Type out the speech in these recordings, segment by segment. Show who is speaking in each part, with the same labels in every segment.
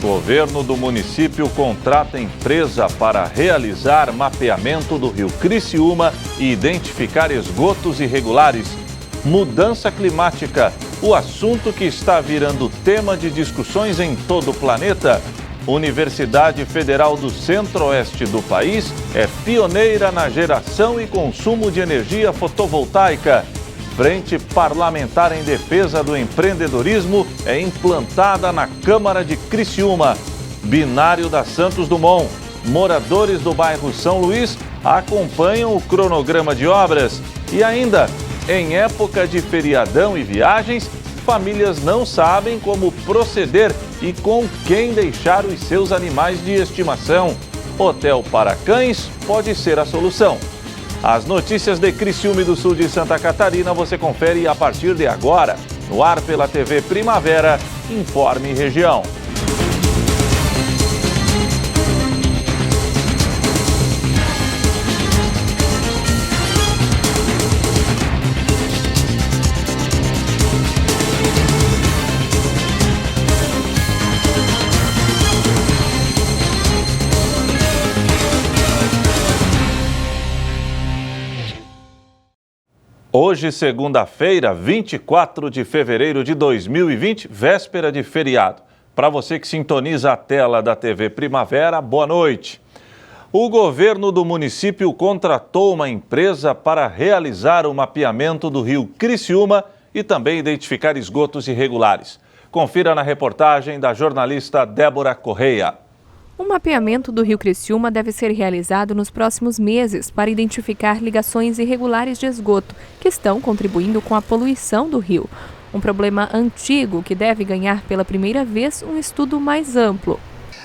Speaker 1: Governo do município contrata empresa para realizar mapeamento do rio Criciúma e identificar esgotos irregulares. Mudança climática, o assunto que está virando tema de discussões em todo o planeta. Universidade Federal do Centro-Oeste do país é pioneira na geração e consumo de energia fotovoltaica. Frente Parlamentar em Defesa do Empreendedorismo é implantada na Câmara de Criciúma. Binário da Santos Dumont. Moradores do bairro São Luís acompanham o cronograma de obras. E ainda, em época de feriadão e viagens, famílias não sabem como proceder e com quem deixar os seus animais de estimação. Hotel para cães pode ser a solução. As notícias de Criciúma e do sul de Santa Catarina você confere a partir de agora. No ar pela TV Primavera, Informe Região. Hoje, segunda-feira, 24 de fevereiro de 2020, véspera de feriado. Para você que sintoniza a tela da TV Primavera, boa noite. O governo do município contratou uma empresa para realizar o mapeamento do rio Criciúma e também identificar esgotos irregulares. Confira na reportagem da jornalista Débora Correia.
Speaker 2: O mapeamento do rio Criciúma deve ser realizado nos próximos meses para identificar ligações irregulares de esgoto que estão contribuindo com a poluição do rio. Um problema antigo que deve ganhar pela primeira vez um estudo mais amplo.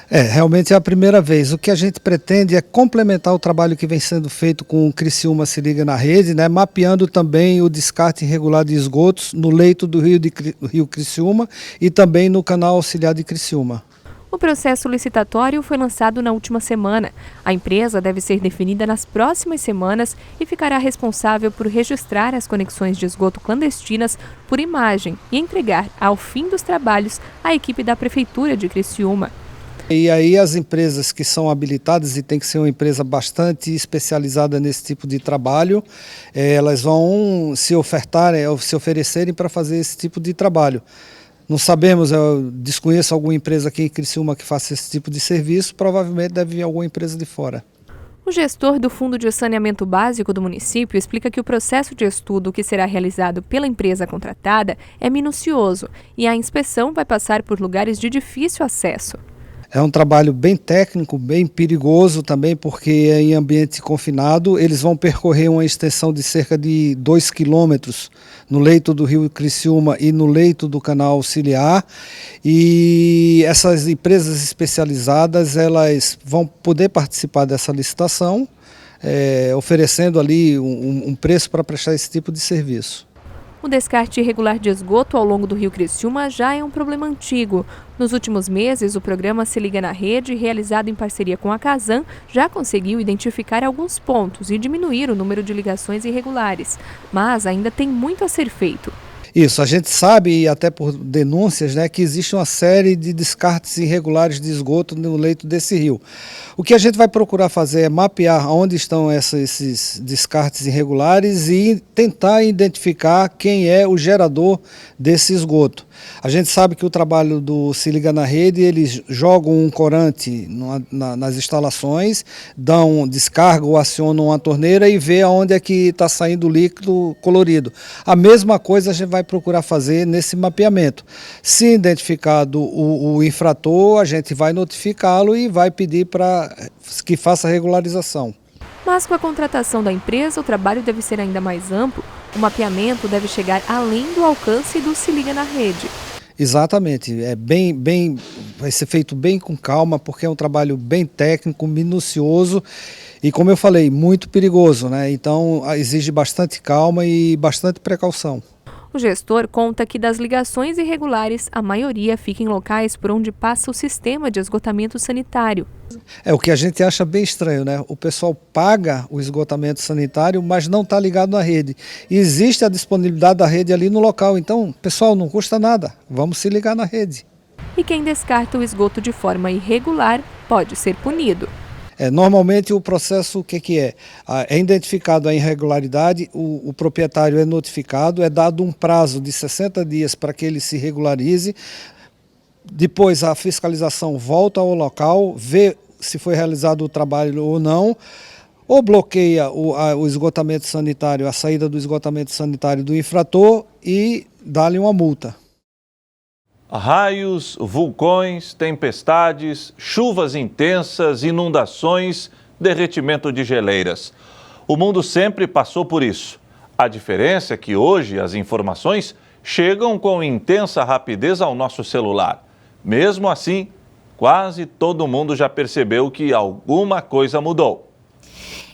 Speaker 3: Realmente é a primeira vez. O que a gente pretende é complementar o trabalho que vem sendo feito com o Criciúma Se Liga na Rede, mapeando também o descarte irregular de esgotos no leito do rio Criciúma e também no canal auxiliar de Criciúma.
Speaker 2: O processo licitatório foi lançado na última semana. A empresa deve ser definida nas próximas semanas e ficará responsável por registrar as conexões de esgoto clandestinas por imagem e entregar, ao fim dos trabalhos, à equipe da Prefeitura de Criciúma.
Speaker 3: E aí as empresas que são habilitadas, e tem que ser uma empresa bastante especializada nesse tipo de trabalho, elas vão se oferecerem para fazer esse tipo de trabalho. Não sabemos, eu desconheço alguma empresa aqui em Criciúma que faça esse tipo de serviço, provavelmente deve vir alguma empresa de fora.
Speaker 2: O gestor do Fundo de Saneamento Básico do município explica que o processo de estudo que será realizado pela empresa contratada é minucioso e a inspeção vai passar por lugares de difícil acesso.
Speaker 3: É um trabalho bem técnico, bem perigoso também, porque é em ambiente confinado. Eles vão percorrer uma extensão de cerca de 2 quilômetros no leito do rio Criciúma e no leito do canal auxiliar. E essas empresas especializadas, elas vão poder participar dessa licitação, oferecendo ali um preço para prestar esse tipo de serviço.
Speaker 2: O descarte irregular de esgoto ao longo do rio Criciúma já é um problema antigo. Nos últimos meses, o programa Se Liga na Rede, realizado em parceria com a Casan, já conseguiu identificar alguns pontos e diminuir o número de ligações irregulares. Mas ainda tem muito a ser feito.
Speaker 3: Isso, a gente sabe, e até por denúncias, que existe uma série de descartes irregulares de esgoto no leito desse rio. O que a gente vai procurar fazer é mapear onde estão esses descartes irregulares e tentar identificar quem é o gerador desse esgoto. A gente sabe que o trabalho do Se Liga na Rede, eles jogam um corante nas instalações, descarga ou acionam uma torneira e vê aonde é que está saindo o líquido colorido. A mesma coisa a gente vai procurar fazer nesse mapeamento. Se identificado o infrator, a gente vai notificá-lo e vai pedir para que faça a regularização.
Speaker 2: Mas com a contratação da empresa, o trabalho deve ser ainda mais amplo. O mapeamento deve chegar além do alcance do Se Liga na Rede.
Speaker 3: Exatamente, vai ser feito bem com calma, porque é um trabalho bem técnico, minucioso e, como eu falei, muito perigoso, Então exige bastante calma e bastante precaução.
Speaker 2: O gestor conta que das ligações irregulares, a maioria fica em locais por onde passa o sistema de esgotamento sanitário.
Speaker 3: O que a gente acha bem estranho, O pessoal paga o esgotamento sanitário, mas não está ligado na rede. E existe a disponibilidade da rede ali no local, então, pessoal, não custa nada, vamos se ligar na rede.
Speaker 2: e quem descarta o esgoto de forma irregular pode ser punido.
Speaker 3: Normalmente o processo, o que é? É identificado a irregularidade, o proprietário é notificado, é dado um prazo de 60 dias para que ele se regularize, depois a fiscalização volta ao local, vê se foi realizado o trabalho ou não, ou bloqueia o esgotamento sanitário, a saída do esgotamento sanitário do infrator e dá-lhe uma multa.
Speaker 1: Raios, vulcões, tempestades, chuvas intensas, inundações, derretimento de geleiras. O mundo sempre passou por isso. A diferença é que hoje as informações chegam com intensa rapidez ao nosso celular. Mesmo assim, quase todo mundo já percebeu que alguma coisa mudou.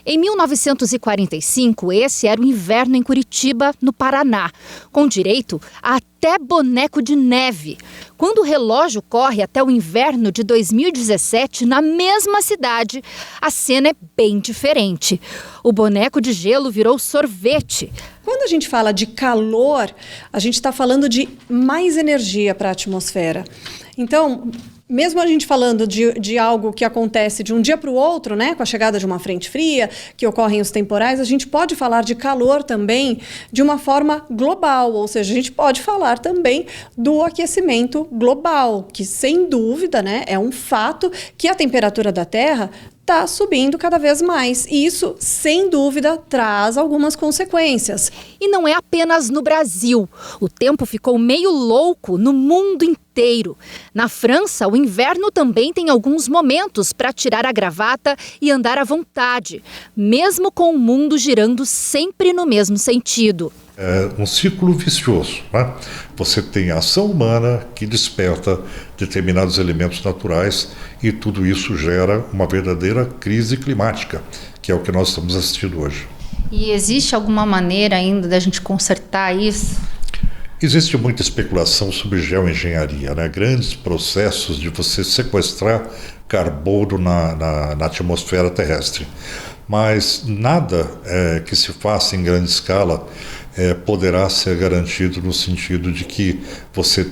Speaker 4: Em 1945, esse era o inverno em Curitiba, no Paraná, com direito a até boneco de neve. Quando o relógio corre até o inverno de 2017, na mesma cidade, a cena é bem diferente. O boneco de gelo virou sorvete.
Speaker 5: Quando a gente fala de calor, a gente está falando de mais energia para a atmosfera. Então, mesmo a gente falando de algo que acontece de um dia para o outro, né, com a chegada de uma frente fria, que ocorrem os temporais, a gente pode falar de calor também de uma forma global, ou seja, a gente pode falar também do aquecimento global, que sem dúvida, né, é um fato que a temperatura da Terra está subindo cada vez mais. E isso, sem dúvida, traz algumas consequências.
Speaker 4: E não é apenas no Brasil. O tempo ficou meio louco no mundo inteiro. Na França, o inverno também tem alguns momentos para tirar a gravata e andar à vontade, mesmo com o mundo girando sempre no mesmo sentido.
Speaker 6: É um ciclo vicioso, né? Você tem a ação humana que desperta determinados elementos naturais e tudo isso gera uma verdadeira crise climática, que é o que nós estamos assistindo hoje.
Speaker 7: E existe alguma maneira ainda da gente consertar isso?
Speaker 6: Existe muita especulação sobre geoengenharia, né? Grandes processos de você sequestrar carbono na atmosfera terrestre. Mas nada que se faça em grande escala poderá ser garantido no sentido de que você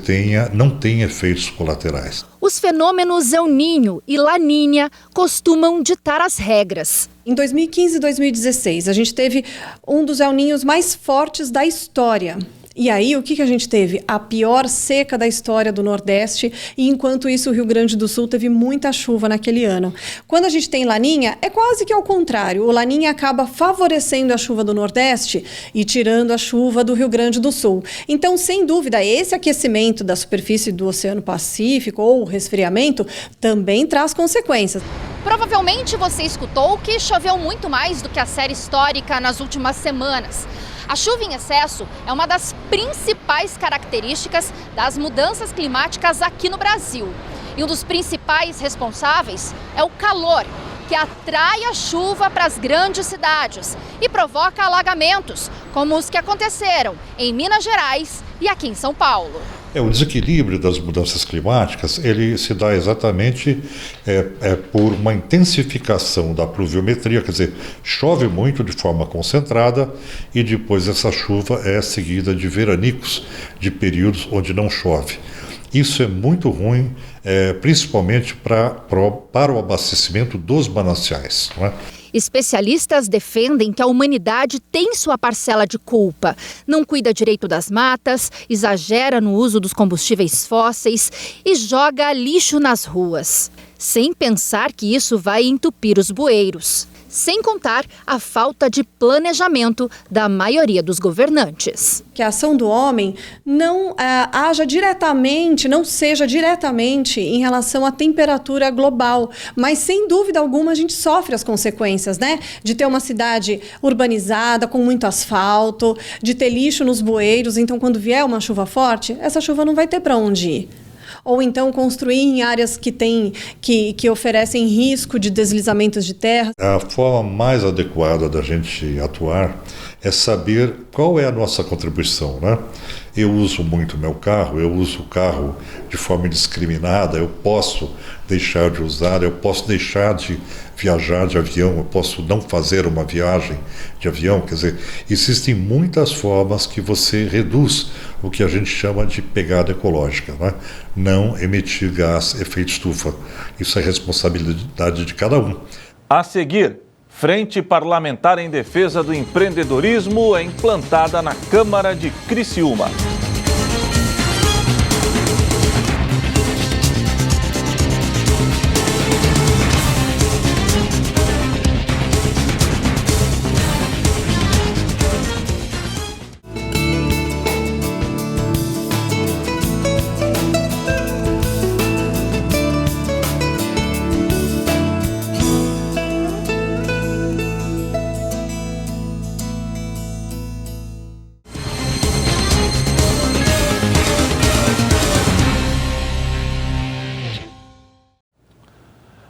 Speaker 6: não tenha efeitos colaterais.
Speaker 4: Os fenômenos El Niño e Laninha costumam ditar as regras.
Speaker 5: Em 2015 e 2016, a gente teve um dos El Niños mais fortes da história. E aí, o que a gente teve? A pior seca da história do Nordeste, e enquanto isso o Rio Grande do Sul teve muita chuva naquele ano. Quando a gente tem Laninha, é quase que ao contrário. O Laninha acaba favorecendo a chuva do Nordeste e tirando a chuva do Rio Grande do Sul. Então, sem dúvida, esse aquecimento da superfície do Oceano Pacífico ou resfriamento também traz consequências.
Speaker 4: Provavelmente você escutou que choveu muito mais do que a série histórica nas últimas semanas. A chuva em excesso é uma das principais características das mudanças climáticas aqui no Brasil. E um dos principais responsáveis é o calor, que atrai a chuva para as grandes cidades e provoca alagamentos, como os que aconteceram em Minas Gerais e aqui em São Paulo.
Speaker 6: O desequilíbrio das mudanças climáticas, ele se dá exatamente por uma intensificação da pluviometria, quer dizer, chove muito de forma concentrada e depois essa chuva é seguida de veranicos, de períodos onde não chove. Isso é muito ruim, principalmente para o abastecimento dos mananciais, não é?
Speaker 4: Especialistas defendem que a humanidade tem sua parcela de culpa. Não cuida direito das matas, exagera no uso dos combustíveis fósseis e joga lixo nas ruas. Sem pensar que isso vai entupir os bueiros. Sem contar a falta de planejamento da maioria dos governantes.
Speaker 5: Que a ação do homem não seja diretamente em relação à temperatura global, mas sem dúvida alguma a gente sofre as consequências, né? De ter uma cidade urbanizada, com muito asfalto, de ter lixo nos bueiros, então quando vier uma chuva forte, essa chuva não vai ter para onde ir. Ou então construir em áreas que oferecem risco de deslizamentos de terra.
Speaker 6: A forma mais adequada da gente atuar é saber qual é a nossa contribuição, né? Eu uso muito meu carro, eu uso o carro de forma indiscriminada, eu posso deixar de usar, eu posso deixar de viajar de avião, eu posso não fazer uma viagem de avião, quer dizer, existem muitas formas que você reduz o que a gente chama de pegada ecológica, né? Não emitir gás efeito estufa. Isso é responsabilidade de cada um.
Speaker 1: A seguir, Frente Parlamentar em Defesa do Empreendedorismo é implantada na Câmara de Criciúma.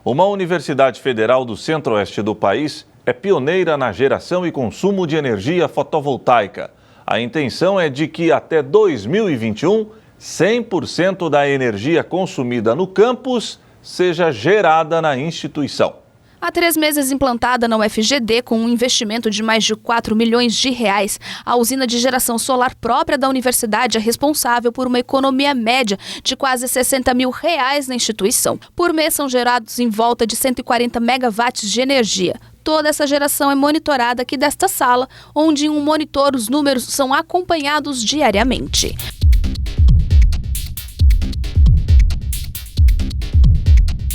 Speaker 1: Uma universidade federal do centro-oeste do país é pioneira na geração e consumo de energia fotovoltaica. A intenção é de que até 2021, 100% da energia consumida no campus seja gerada na instituição.
Speaker 2: Há 3 meses implantada na UFGD, com um investimento de mais de 4 milhões de reais, a usina de geração solar própria da universidade é responsável por uma economia média de quase 60 mil reais na instituição. Por mês são gerados em volta de 140 megawatts de energia. Toda essa geração é monitorada aqui desta sala, onde em um monitor os números são acompanhados diariamente.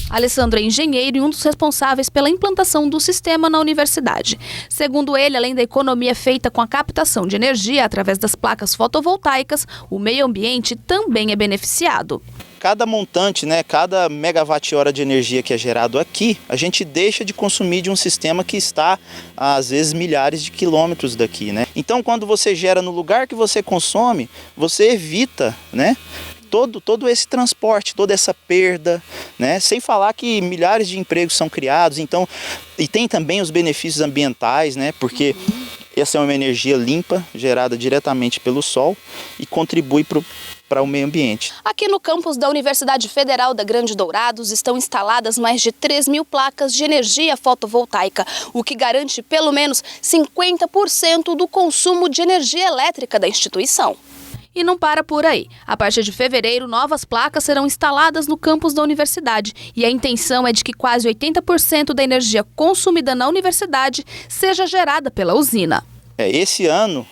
Speaker 2: Alessandro é engenheiro e um dos responsáveis pela implantação do sistema na universidade. Segundo ele, além da economia feita com a captação de energia através das placas fotovoltaicas, o meio ambiente também é beneficiado.
Speaker 8: Cada montante, cada megawatt-hora de energia que é gerado aqui, a gente deixa de consumir de um sistema que está, às vezes, milhares de quilômetros daqui, Então, quando você gera no lugar que você consome, você evita, todo esse transporte, toda essa perda, sem falar que milhares de empregos são criados, então, e tem também os benefícios ambientais, porque essa é uma energia limpa, gerada diretamente pelo sol e contribui para o meio ambiente.
Speaker 2: Aqui no campus da Universidade Federal da Grande Dourados estão instaladas mais de 3 mil placas de energia fotovoltaica, o que garante pelo menos 50% do consumo de energia elétrica da instituição. E não para por aí. A partir de fevereiro, novas placas serão instaladas no campus da universidade e a intenção é de que quase 80% da energia consumida na universidade seja gerada pela usina.
Speaker 8: Esse ano,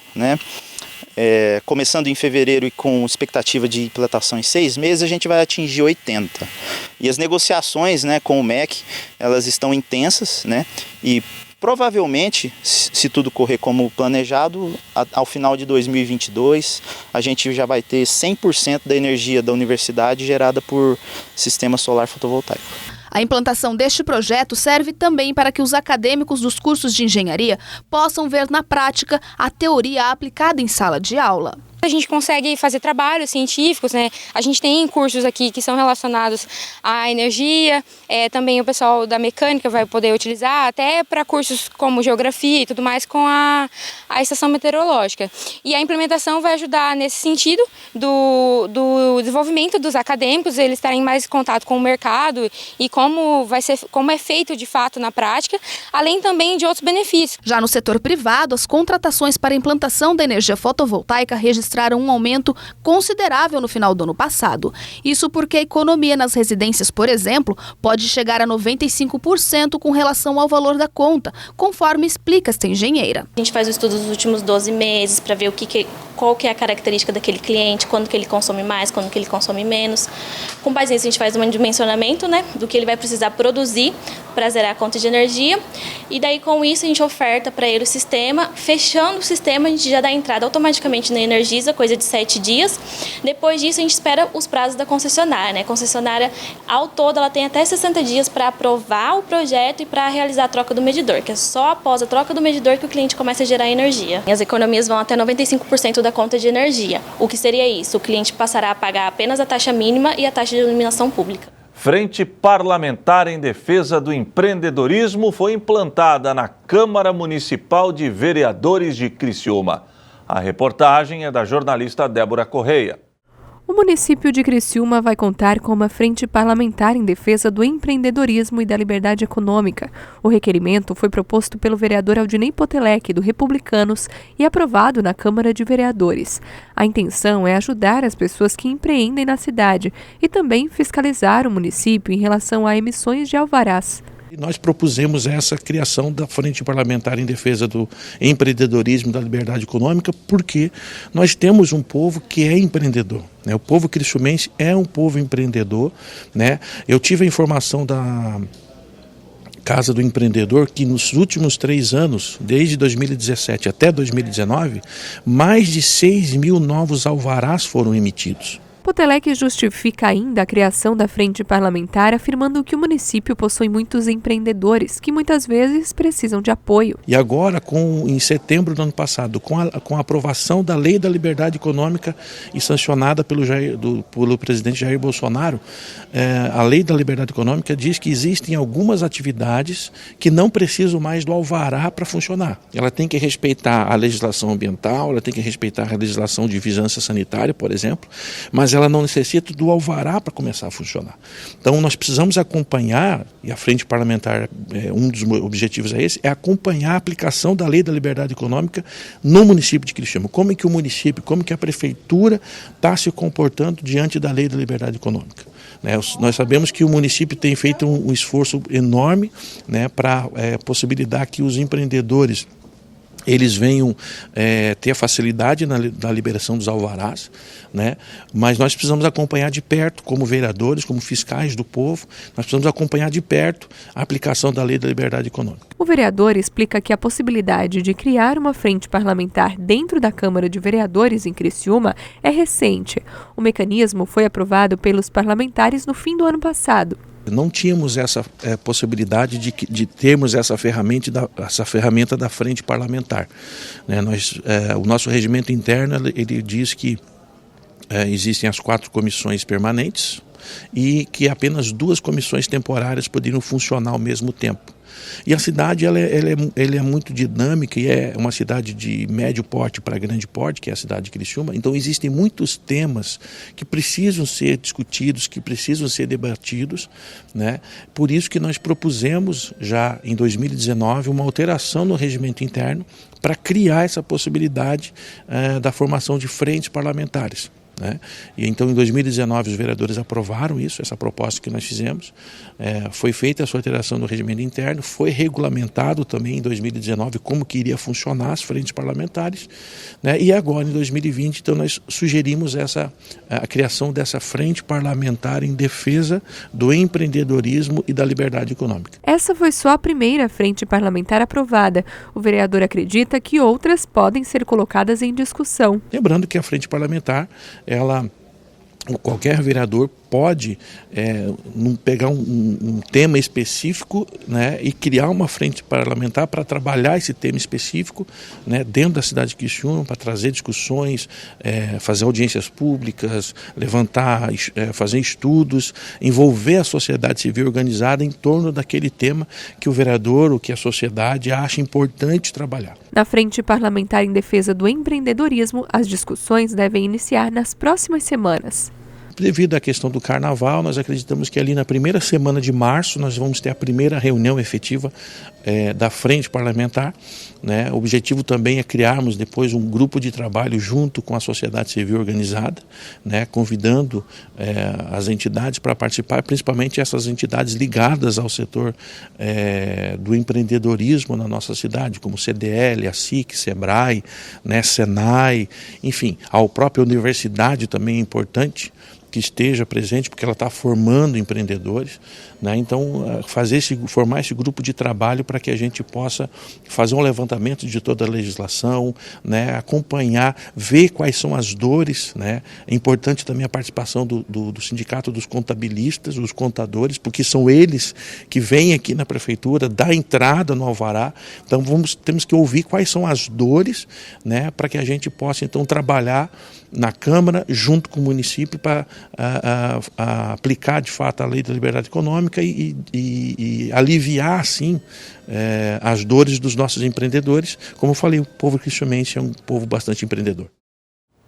Speaker 8: começando em fevereiro e com expectativa de implantação em 6 meses, a gente vai atingir 80%. E as negociações com o MEC, elas estão intensas, e provavelmente, se tudo correr como planejado, ao final de 2022, a gente já vai ter 100% da energia da universidade gerada por sistema solar fotovoltaico.
Speaker 2: A implantação deste projeto serve também para que os acadêmicos dos cursos de engenharia possam ver na prática a teoria aplicada em sala de aula.
Speaker 9: A gente consegue fazer trabalhos científicos, A gente tem cursos aqui que são relacionados à energia, também o pessoal da mecânica vai poder utilizar, até para cursos como geografia e tudo mais com a estação meteorológica. E a implementação vai ajudar nesse sentido do desenvolvimento dos acadêmicos, eles estarem mais em contato com o mercado e como é feito de fato na prática, além também de outros benefícios.
Speaker 2: Já no setor privado, as contratações para a implantação da energia fotovoltaica registraram um aumento considerável no final do ano passado. Isso porque a economia nas residências, por exemplo, pode chegar a 95% com relação ao valor da conta, conforme explica esta engenheira.
Speaker 10: A gente faz o estudo dos últimos 12 meses para ver qual que é a característica daquele cliente, quando que ele consome mais, quando que ele consome menos. Com base nisso, a gente faz um dimensionamento do que ele vai precisar produzir para zerar a conta de energia. E daí, com isso, a gente oferta para ele o sistema. Fechando o sistema, a gente já dá entrada automaticamente na Energisa, coisa de 7 dias. Depois disso, a gente espera os prazos da concessionária. A concessionária, ao todo, ela tem até 60 dias para aprovar o projeto e para realizar a troca do medidor, que é só após a troca do medidor que o cliente começa a gerar energia. E as economias vão até 95% da conta de energia. O que seria isso? O cliente passará a pagar apenas a taxa mínima e a taxa de iluminação pública.
Speaker 1: Frente Parlamentar em Defesa do Empreendedorismo foi implantada na Câmara Municipal de Vereadores de Criciúma. A reportagem é da jornalista Débora Correia.
Speaker 2: O município de Criciúma vai contar com uma frente parlamentar em defesa do empreendedorismo e da liberdade econômica. O requerimento foi proposto pelo vereador Aldinei Potelec, do Republicanos, e aprovado na Câmara de Vereadores. A intenção é ajudar as pessoas que empreendem na cidade e também fiscalizar o município em relação a emissões de alvarás.
Speaker 11: Nós propusemos essa criação da Frente Parlamentar em Defesa do Empreendedorismo e da Liberdade Econômica, porque nós temos um povo que é empreendedor. O povo criciumense é um povo empreendedor. Eu tive a informação da Casa do Empreendedor que nos últimos 3 anos, desde 2017 até 2019, mais de 6 mil novos alvarás foram emitidos.
Speaker 2: Potelec justifica ainda a criação da frente parlamentar, afirmando que o município possui muitos empreendedores que muitas vezes precisam de apoio.
Speaker 11: E agora, em setembro do ano passado, com a aprovação da Lei da Liberdade Econômica e sancionada pelo presidente Jair Bolsonaro, a Lei da Liberdade Econômica diz que existem algumas atividades que não precisam mais do alvará para funcionar. Ela tem que respeitar a legislação ambiental, ela tem que respeitar a legislação de vigilância sanitária, por exemplo, mas ela não necessita do alvará para começar a funcionar. Então nós precisamos acompanhar, e a Frente Parlamentar, um dos objetivos é esse, é acompanhar a aplicação da Lei da Liberdade Econômica no município de Criciúma. Como é que o município, como que a prefeitura está se comportando diante da Lei da Liberdade Econômica. Nós sabemos que o município tem feito um esforço enorme para possibilitar que os empreendedores eles venham ter a facilidade na liberação dos alvarás, mas nós precisamos acompanhar de perto, como vereadores, como fiscais do povo, nós precisamos acompanhar de perto a aplicação da Lei da Liberdade Econômica.
Speaker 2: O vereador explica que a possibilidade de criar uma frente parlamentar dentro da Câmara de Vereadores em Criciúma é recente. O mecanismo foi aprovado pelos parlamentares no fim do ano passado.
Speaker 11: Não tínhamos essa possibilidade de termos essa ferramenta da frente parlamentar. O nosso regimento interno ele diz que existem as 4 comissões permanentes e que apenas 2 comissões temporárias poderiam funcionar ao mesmo tempo. E a cidade ela é muito dinâmica e é uma cidade de médio porte para grande porte, que é a cidade de Criciúma. Então existem muitos temas que precisam ser discutidos, que precisam ser debatidos. Por isso que nós propusemos já em 2019 uma alteração no regimento interno para criar essa possibilidade da formação de frentes parlamentares. E então em 2019 os vereadores aprovaram isso, essa proposta que nós fizemos, foi feita a sua alteração no regimento interno, foi regulamentado também em 2019 como que iria funcionar as frentes parlamentares, e agora em 2020 então nós sugerimos a criação dessa frente parlamentar em defesa do empreendedorismo e da liberdade econômica.
Speaker 2: Essa foi só a primeira frente parlamentar aprovada. O vereador acredita que outras podem ser colocadas em discussão.
Speaker 11: Lembrando que a frente parlamentar, qualquer vereador pode pegar um tema específico e criar uma frente parlamentar para trabalhar esse tema específico dentro da cidade de Criciúma, para trazer discussões, fazer audiências públicas, fazer estudos, envolver a sociedade civil organizada em torno daquele tema que o vereador ou que a sociedade acha importante trabalhar.
Speaker 2: Na Frente Parlamentar em Defesa do Empreendedorismo, as discussões devem iniciar nas próximas semanas.
Speaker 11: Devido à questão do carnaval, nós acreditamos que ali na primeira semana de março nós vamos ter a primeira reunião efetiva da frente parlamentar. O objetivo também é criarmos depois um grupo de trabalho junto com a sociedade civil organizada, convidando as entidades para participar, principalmente essas entidades ligadas ao setor do empreendedorismo na nossa cidade, como CDL, a SIC, SEBRAE, SENAI, enfim, a própria universidade também é importante que esteja presente, porque ela está formando empreendedores. Então, formar esse grupo de trabalho para que a gente possa fazer um levantamento de toda a legislação, acompanhar, ver quais são as dores. É importante também a participação do Sindicato dos Contabilistas, dos contadores, porque são eles que vêm aqui na prefeitura, dá entrada no alvará. Então, temos que ouvir quais são as dores, para que a gente possa, então, trabalhar na Câmara, junto com o município, para aplicar, de fato, a Lei da Liberdade Econômica e aliviar, assim, as dores dos nossos empreendedores. Como eu falei, o povo criciumense é um povo bastante empreendedor.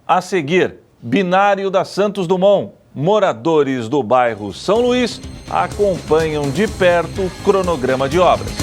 Speaker 1: A seguir, Binário da Santos Dumont. Moradores do bairro São Luís acompanham de perto o cronograma de obras.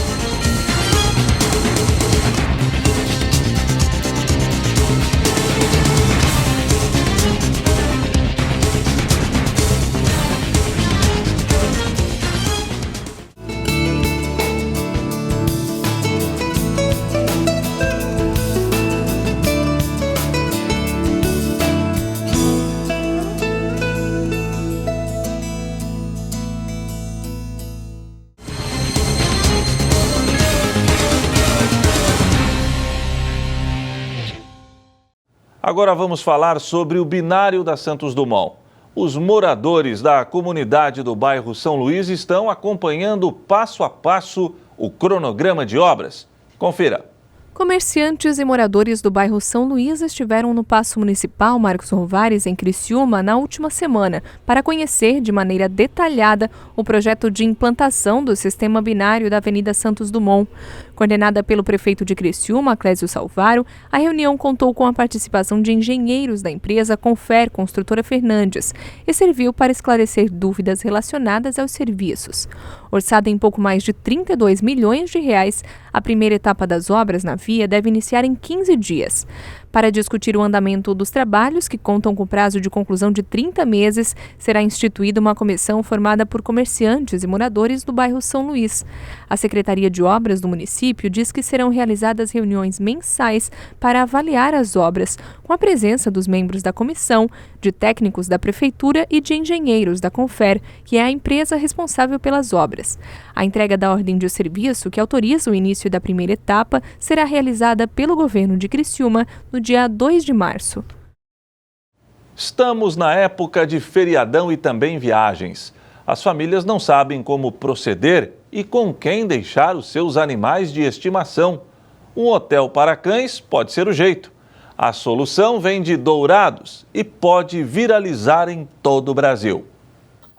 Speaker 1: Agora vamos falar sobre o binário da Santos Dumont. Os moradores da comunidade do bairro São Luís estão acompanhando passo a passo o cronograma de obras. Confira.
Speaker 2: Comerciantes e moradores do bairro São Luís estiveram no Paço Municipal Marcos Rovares, em Criciúma, na última semana, para conhecer de maneira detalhada o projeto de implantação do sistema binário da Avenida Santos Dumont. Coordenada pelo prefeito de Criciúma, Clésio Salvaro, a reunião contou com a participação de engenheiros da empresa Confer Construtora Fernandes e serviu para esclarecer dúvidas relacionadas aos serviços. Orçada em pouco mais de 32 milhões de reais, a primeira etapa das obras na via deve iniciar em 15 dias. Para discutir o andamento dos trabalhos, que contam com prazo de conclusão de 30 meses, será instituída uma comissão formada por comerciantes e moradores do bairro São Luís. A Secretaria de Obras do município diz que serão realizadas reuniões mensais para avaliar as obras, com a presença dos membros da comissão, de técnicos da Prefeitura e de engenheiros da Confer, que é a empresa responsável pelas obras. A entrega da ordem de serviço, que autoriza o início da primeira etapa, será realizada pelo governo de Criciúma no dia 2 de março.
Speaker 1: Estamos na época de feriadão e também viagens. As famílias não sabem como proceder e com quem deixar os seus animais de estimação. Um hotel para cães pode ser o jeito. A solução vem de Dourados e pode viralizar em todo o Brasil.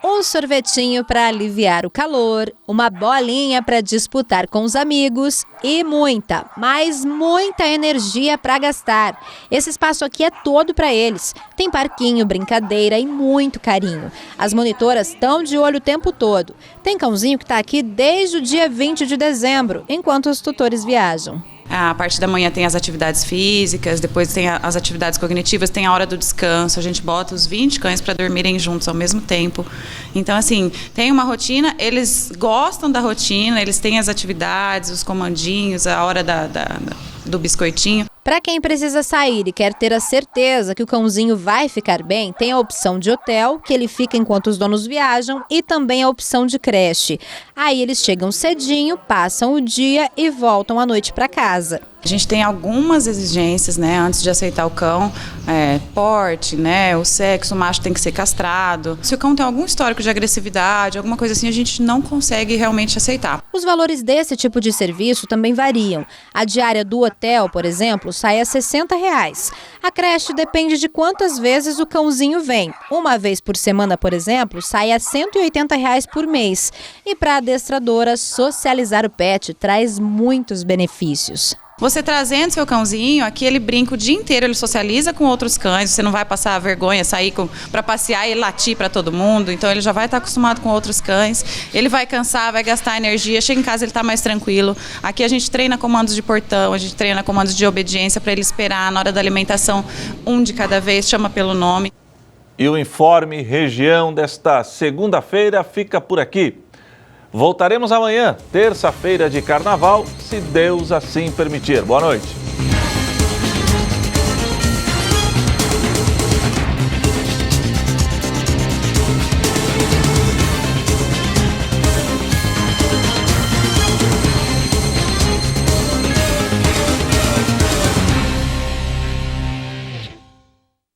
Speaker 12: Um sorvetinho para aliviar o calor, uma bolinha para disputar com os amigos e muita, mas muita energia para gastar. Esse espaço aqui é todo para eles. Tem parquinho, brincadeira e muito carinho. As monitoras estão de olho o tempo todo. Tem cãozinho que está aqui desde o dia 20 de dezembro, enquanto os tutores viajam.
Speaker 13: A parte da manhã tem as atividades físicas, depois tem as atividades cognitivas, tem a hora do descanso, a gente bota os 20 cães para dormirem juntos ao mesmo tempo. Então, assim, tem uma rotina, eles gostam da rotina, eles têm as atividades, os comandinhos, a hora do biscoitinho.
Speaker 12: Para quem precisa sair e quer ter a certeza que o cãozinho vai ficar bem, tem a opção de hotel, que ele fica enquanto os donos viajam, e também a opção de creche. Aí eles chegam cedinho, passam o dia e voltam à noite para casa.
Speaker 13: A gente tem algumas exigências, né, antes de aceitar o cão, porte, né, o sexo, o macho tem que ser castrado. Se o cão tem algum histórico de agressividade, alguma coisa assim, a gente não consegue realmente aceitar.
Speaker 12: Os valores desse tipo de serviço também variam. A diária do hotel, por exemplo, sai a R$ 60. A creche depende de quantas vezes o cãozinho vem. Uma vez por semana, por exemplo, sai a R$ 180 por mês. E para a adestradora, socializar o pet traz muitos benefícios.
Speaker 13: Você trazendo seu cãozinho, aqui ele brinca o dia inteiro, ele socializa com outros cães, você não vai passar vergonha, sair para passear e latir para todo mundo, então ele já vai estar acostumado com outros cães, ele vai cansar, vai gastar energia, chega em casa ele está mais tranquilo. Aqui a gente treina comandos de portão, a gente treina comandos de obediência para ele esperar na hora da alimentação, um de cada vez, chama pelo nome.
Speaker 1: E o Informe Região desta segunda-feira fica por aqui. Voltaremos amanhã, terça-feira de carnaval, se Deus assim permitir. Boa noite.